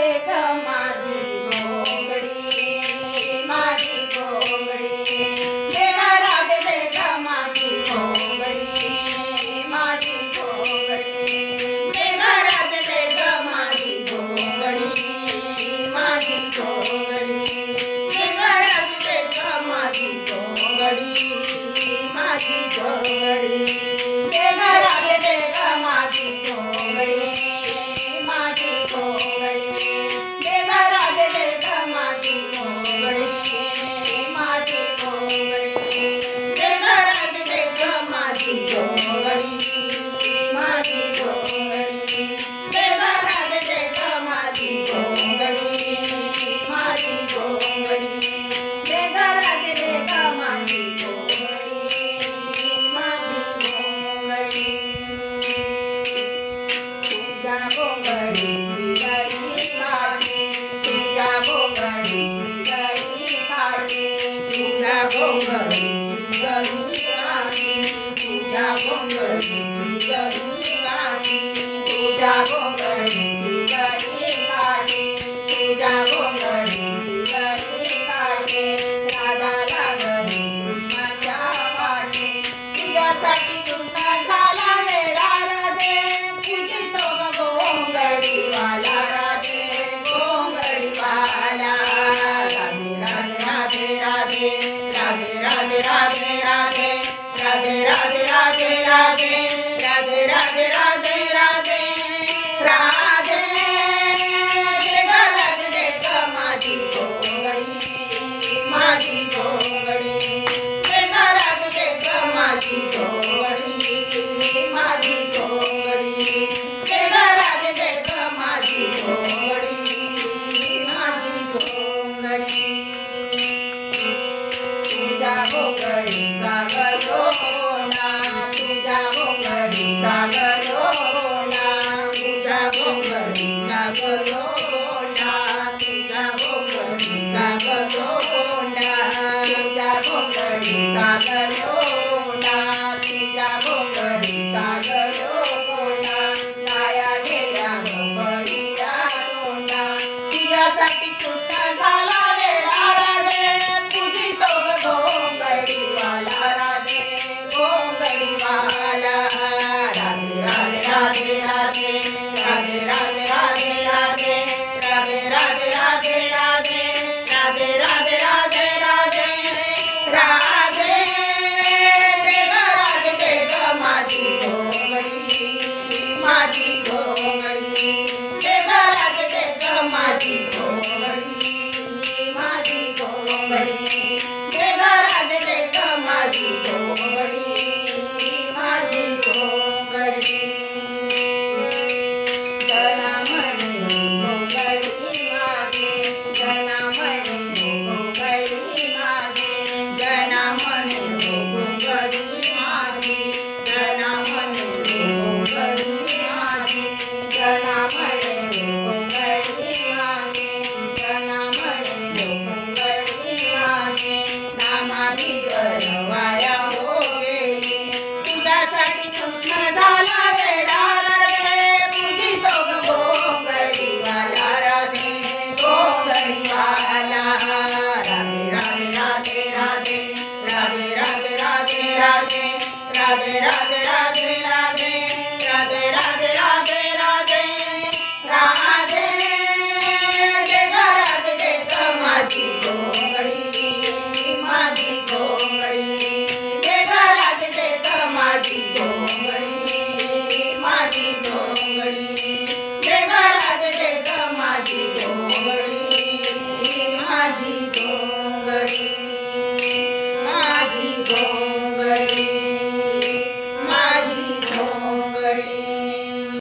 देख माझी घोंगडी माझी घोंगडी दे ग राधे देख माझी घोंगडी माझी घोंगडी दे ग राधे देख माझी घोंगडी माझी घोंगडी दे ग राधे देख माझी घोंगडी माझी घोंगडी दे ग राधे देख माझी घोंगडी माझी घोंगडी दे ग राधे देख माझी घोंगडी माझी घोंगडी दे ग राधे देख माझी घोंगडी माझी घोंगडी दे ग राधे देख माझी घोंगडी माझी घोंगडी दे ग राधे देख माझी घोंगडी माझी घोंगडी तुझ्या घोंगडीची गळी काढली तुझ्या घोंगडीची गळी काढली तुझ्या घोंगडीची गळी काढली तुझ्या घोंगडीची गळी काढली तुझ्या घोंगडीची गळी काढली तुझ्या घोंगडीची गळी काढली राधा लागली कृष्णाच्या पाठी तुझ्यासाठी कृष्ण झाला वेडा राधे तुझी तो घोंगडीवाला राधे घोंगडीवाला राधे राधे राधे राधे राधे राधे राधे राधे राधे राधे राधे राधे राधे राधे राधे राधे राधे दे ग राधे देख माझी घोंगडी माझी घोंगडी दे ग राधे देख माझी घोंगडी माझी घोंगडी दे ग राधे देख माझी घोंगडी माझी घोंगडी तुझ्या घोंगडीचा गलोना तुझ्या घोंगडीचा गलोना तुझ्या घोंगडीचा गलोना तुझ्या घोंगडीचा गलोना तुझ्या घोंगडीचा गलोना तुझ्या घोंगडीचा गलोना लाया गेल्या घोंगडीच्या तोंडा तुझ्यासाठी कृष्ण झाला वेडा राधे तुझी तो घोंगडीवाला राधे घोंगडीवाला राधे राधे राधे राधे राधे राधे राधे राधे राधे राधे राधे राधे राधे राधे राधे राधे राधे दे ग राधे देख माझी घोंगडी माझी घोंगडी दे ग राधे देख माझी घोंगडी माझी घोंगडी दे ग राधे देख माझी घोंगडी माझी घोंगडी जना म्हणे घोंगडी मागे जना म्हणे घोंगडी मागे जना म्हणे घोंगडी मागे जना म्हणे घोंगडी मागे जना म्हणे घोंगडी मागे जना म्हणे घोंगडी मागे नामानी गरवाया हो गेली तुझ्यासाठी कृष्ण झाला वेडा राधे तुझी तो घोंगडीवाला राधे घोंगडीवाला राधे राधे राधे राधे राधे राधे राधे राधे राधे राधे राधे राधे राधे राधे राधे राधे राधे दे ग राधे देख माझी घोंगडी माझी घोंगडी दे ग राधे देख माझी घोंगडी माझी घोंगडी दे ग राधे देख माझी घोंगडी माझी घोंगडी माझी घोंगडी